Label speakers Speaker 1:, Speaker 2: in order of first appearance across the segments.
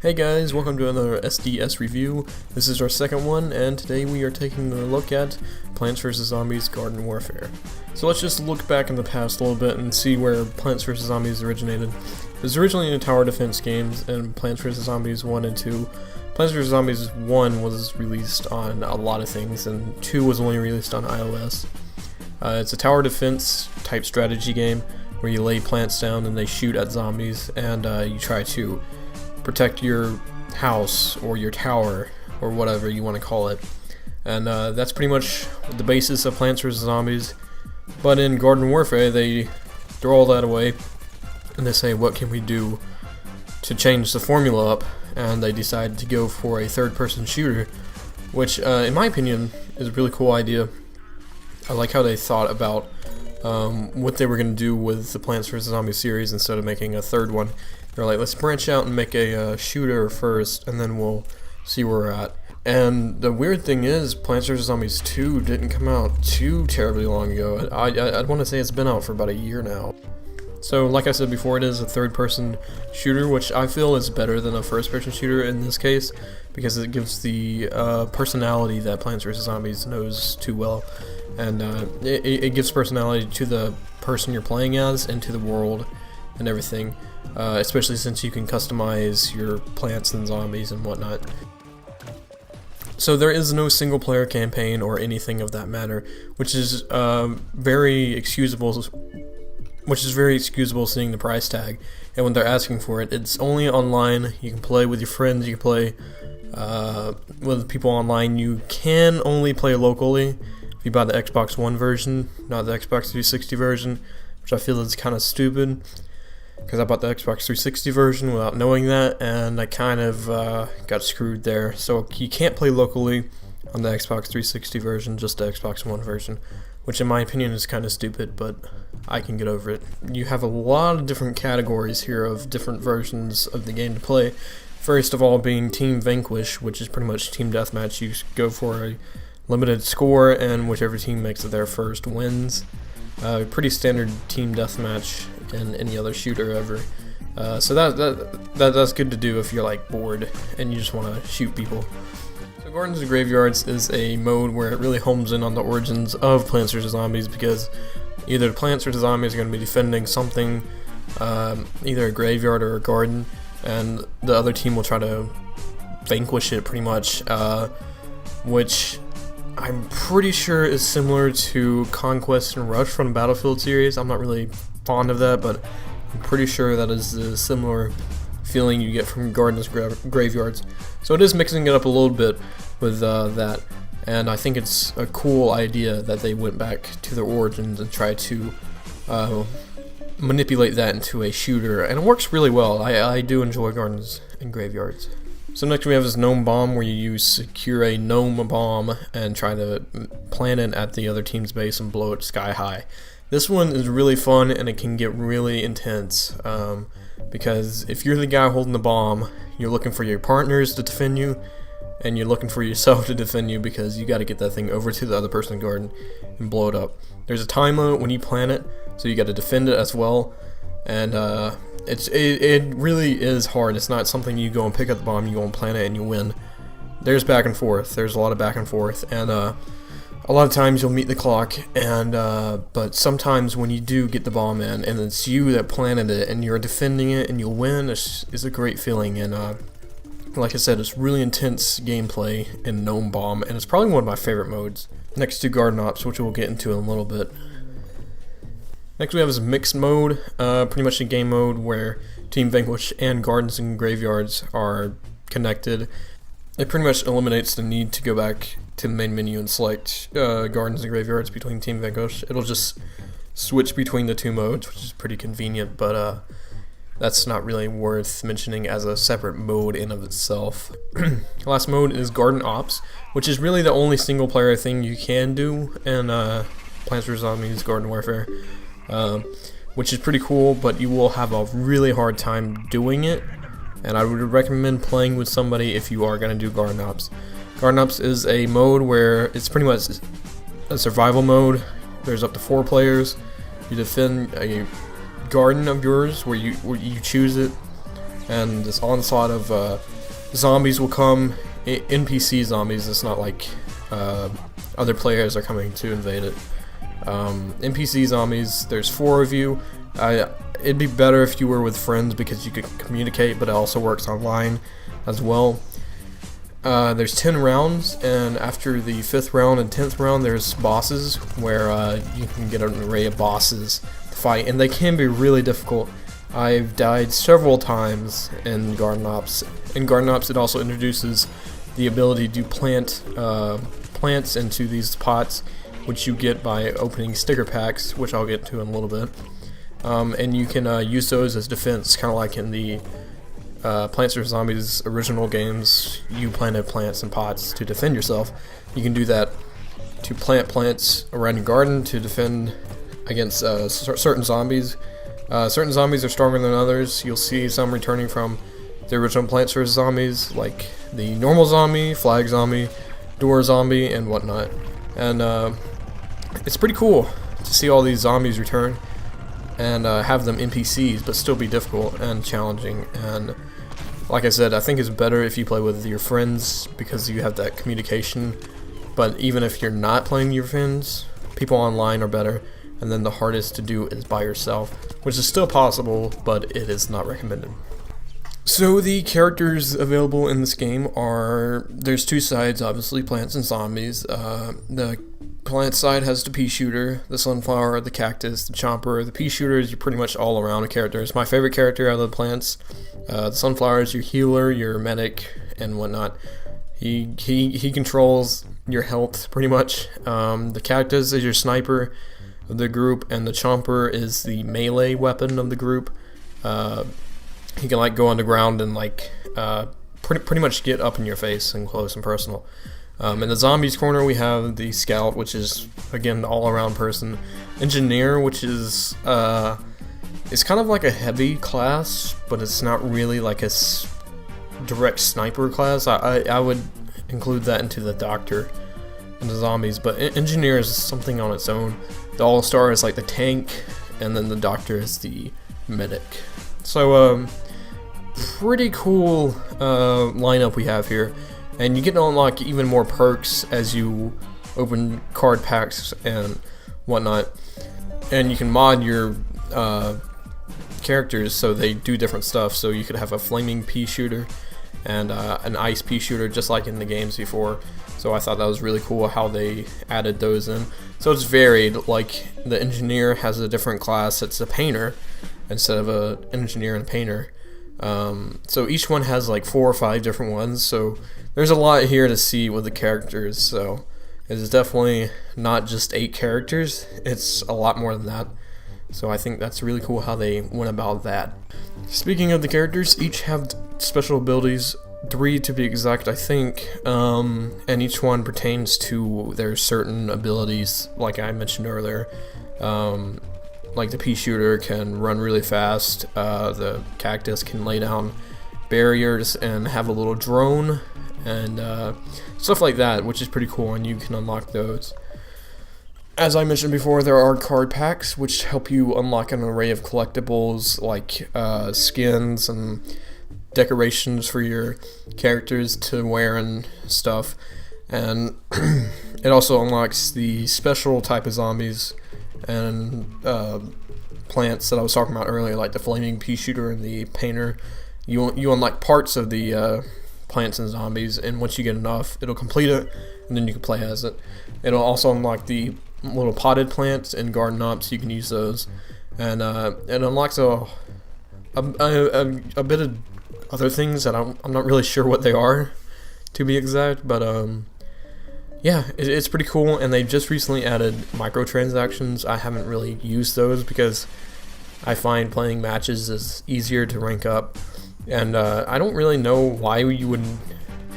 Speaker 1: Hey guys, welcome to another SDS review. This is our second one, and today we are taking a look at Plants vs. Zombies Garden Warfare. So let's just look back in the past a little bit and see where Plants vs. Zombies originated. It was originally in tower defense games in Plants vs. Zombies 1 and 2. Plants vs. Zombies 1 was released on a lot of things, and 2 was only released on iOS. It's a tower defense type strategy game where you lay plants down and they shoot at zombies, and you try to protect your house or your tower or whatever you want to call it. And that's pretty much the basis of Plants vs. Zombies. But in Garden Warfare, they throw all that away and they say, what can we do to change the formula up? And they decide to go for a third-person shooter, which in my opinion is a really cool idea. I like how they thought about what they were going to do with the Plants vs. Zombies series instead of making a third one. They're like, let's branch out and make a shooter first, and then we'll see where we're at. And the weird thing is, Plants vs. Zombies 2 didn't come out too terribly long ago. I'd want to say it's been out for about a year now. So, like I said before, it is a third-person shooter, which I feel is better than a first-person shooter in this case, because it gives the personality that Plants vs. Zombies knows too well. And it gives personality to the person you're playing as and to the world and everything. Especially since you can customize your plants and zombies and whatnot. So there is no single player campaign or anything of that matter, which is very excusable. Seeing the price tag, and when they're asking for it, it's only online. You can play with your friends. You can play with people online. You can only play locally if you buy the Xbox One version, not the Xbox 360 version, which I feel is kind of stupid. Because I bought the Xbox 360 version without knowing that, and I kind of got screwed there. So you can't play locally on the Xbox 360 version, just the Xbox One version, which in my opinion is kind of stupid, but I can get over it. You have a lot of different categories here of different versions of the game to play. First of all being Team Vanquish, which is pretty much team deathmatch. You go for a limited score, and whichever team makes it there first wins. Pretty standard team deathmatch in any other shooter ever. So that's good to do if you're like bored and you just want to shoot people. So Gardens and Graveyards is a mode where it really homes in on the origins of Plants vs. Zombies, because either the Plants vs. Zombies are going to be defending something, either a graveyard or a garden, and the other team will try to vanquish it pretty much, which I'm pretty sure is similar to Conquest and Rush from the Battlefield series. I'm not really fond of that, but I'm pretty sure that is the similar feeling you get from Gardens Graveyards. So it is mixing it up a little bit with that, and I think it's a cool idea that they went back to their origins and tried to manipulate that into a shooter, and it works really well. I do enjoy Gardens and Graveyards. So next we have this gnome bomb, where you secure a gnome bomb and try to plant it at the other team's base and blow it sky high. This one is really fun, and it can get really intense, because if you're the guy holding the bomb, you're looking for your partners to defend you, and you're looking for yourself to defend you, because you got to get that thing over to the other person's garden and blow it up. There's a time limit when you plant it, so you got to defend it as well, and it really is hard. It's not something you go and pick up the bomb, you go and plant it, and you win. There's back and forth. There's a lot of back and forth, and a lot of times you'll meet the clock, and but sometimes when you do get the bomb in, and it's you that planted it, and you're defending it, and you'll win, it's a great feeling. And like I said, it's really intense gameplay in Gnome Bomb, and it's probably one of my favorite modes, next to Garden Ops, which we'll get into in a little bit. Next we have is mixed mode, pretty much a game mode where Team Vanquish and Gardens and Graveyards are connected. It pretty much eliminates the need to go back to the main menu and select Gardens and Graveyards between Team Vanquish. It'll just switch between the two modes, which is pretty convenient, but that's not really worth mentioning as a separate mode in of itself. Last mode is Garden Ops, which is really the only single player thing you can do in Plants vs. Zombies Garden Warfare. Which is pretty cool, but you will have a really hard time doing it, and I would recommend playing with somebody if you are going to do Garden Ops. Garden Ops is a mode where it's pretty much a survival mode. There's up to 4 players. You defend a garden of yours where you choose it, and this onslaught of zombies will come. NPC zombies. It's not like other players are coming to invade it. NPC zombies. There's 4 of you. It'd be better if you were with friends because you could communicate, but it also works online as well. There's 10 rounds, and after the 5th round and 10th round, there's bosses where you can get an array of bosses to fight, and they can be really difficult. I've died several times in Garden Ops. In Garden Ops, it also introduces the ability to plant plants into these pots, which you get by opening sticker packs, which I'll get to in a little bit. And you can use those as defense, kind of like in the Plants vs. Zombies original games. You planted plants in pots to defend yourself. You can do that to plant plants around your garden to defend against certain zombies. Certain zombies are stronger than others. You'll see some returning from the original Plants vs. Zombies, like the normal zombie, flag zombie, door zombie, and whatnot. And it's pretty cool to see all these zombies return and have them NPCs, but still be difficult and challenging. And like I said, I think it's better if you play with your friends because you have that communication. But even if you're not playing with your friends, people online are better. And then the hardest to do is by yourself, which is still possible, but it is not recommended. So the characters available in this game are, there's 2 sides, obviously, plants and zombies. The plant side has the pea shooter, the sunflower, the cactus, the chomper. The pea shooter is pretty much all around a character. It's my favorite character out of the plants. The sunflower is your healer, your medic, and whatnot. He controls your health pretty much. The cactus is your sniper of the group, and the chomper is the melee weapon of the group. He can like go on the ground and like pretty much get up in your face and close and personal. In the zombies corner we have the scout, which is again all around person. Engineer, which is it's kind of like a heavy class, but it's not really like a direct sniper class. I would include that into the doctor and the zombies, but engineer is something on its own. The all-star is like the tank, and then the doctor is the medic. So pretty cool lineup we have here, and you get to unlock even more perks as you open card packs and whatnot, and you can mod your characters so they do different stuff. So you could have a flaming pea shooter and an ice pea shooter, just like in the games before. So I thought that was really cool how they added those in. So it's varied. Like the engineer has a different class. It's a painter instead of an engineer and a painter. So each one has like 4 or 5 different ones. So there's a lot here to see with the characters. So it is definitely not just 8 characters. It's a lot more than that. So I think that's really cool how they went about that. Speaking of the characters, each have special abilities. 3 to be exact, I think, and each one pertains to their certain abilities, like I mentioned earlier. Like the pea shooter can run really fast, the cactus can lay down barriers and have a little drone, and stuff like that, which is pretty cool, and you can unlock those. As I mentioned before, there are card packs, which help you unlock an array of collectibles, like skins and decorations for your characters to wear and stuff. And it also unlocks the special type of zombies and plants that I was talking about earlier, like the flaming pea shooter and the painter. You unlock parts of the plants and zombies, and once you get enough, it'll complete it, and then you can play as it. It'll also unlock the little potted plants in Garden Ops. You can use those, and it unlocks a bit of other things that I'm not really sure what they are, to be exact, but yeah, it's pretty cool. And they just recently added microtransactions. I haven't really used those because I find playing matches is easier to rank up, and I don't really know why you would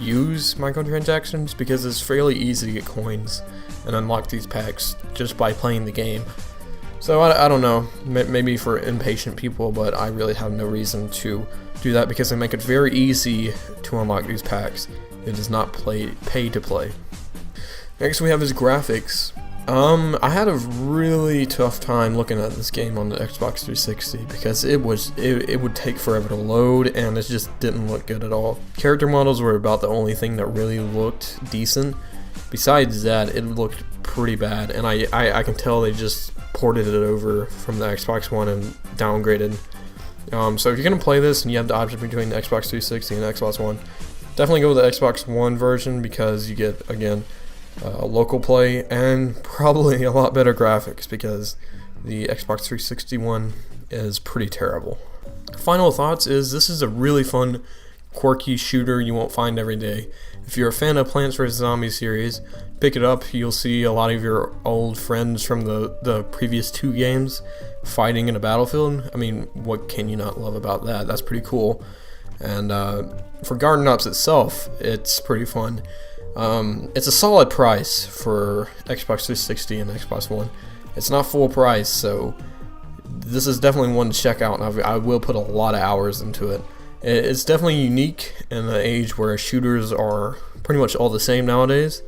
Speaker 1: use microtransactions, because it's fairly easy to get coins and unlock these packs just by playing the game. So I don't know, maybe for impatient people, but I really have no reason to do that because they make it very easy to unlock these packs. It is not pay to play. Next we have his graphics. I had a really tough time looking at this game on the Xbox 360 because it would take forever to load, and it just didn't look good at all. Character models were about the only thing that really looked decent. Besides that, it looked pretty bad, and I can tell they just ported it over from the Xbox One and downgraded. So if you're gonna play this and you have the option between the Xbox 360 and Xbox One, definitely go with the Xbox One version because you get, again, local play and probably a lot better graphics because the Xbox 360 one is pretty terrible. Final thoughts is this is a really fun, quirky shooter you won't find every day. If you're a fan of Plants vs. Zombies series, pick it up. You'll see a lot of your old friends from the previous 2 games fighting in a battlefield. I mean, what can you not love about that? That's pretty cool. And for Garden Ops itself, it's pretty fun. It's a solid price for Xbox 360 and Xbox One. It's not full price, so this is definitely one to check out, and I will put a lot of hours into it. It's definitely unique in the age where shooters are pretty much all the same nowadays,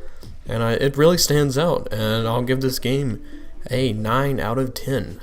Speaker 1: and it really stands out, and I'll give this game a 9 out of 10.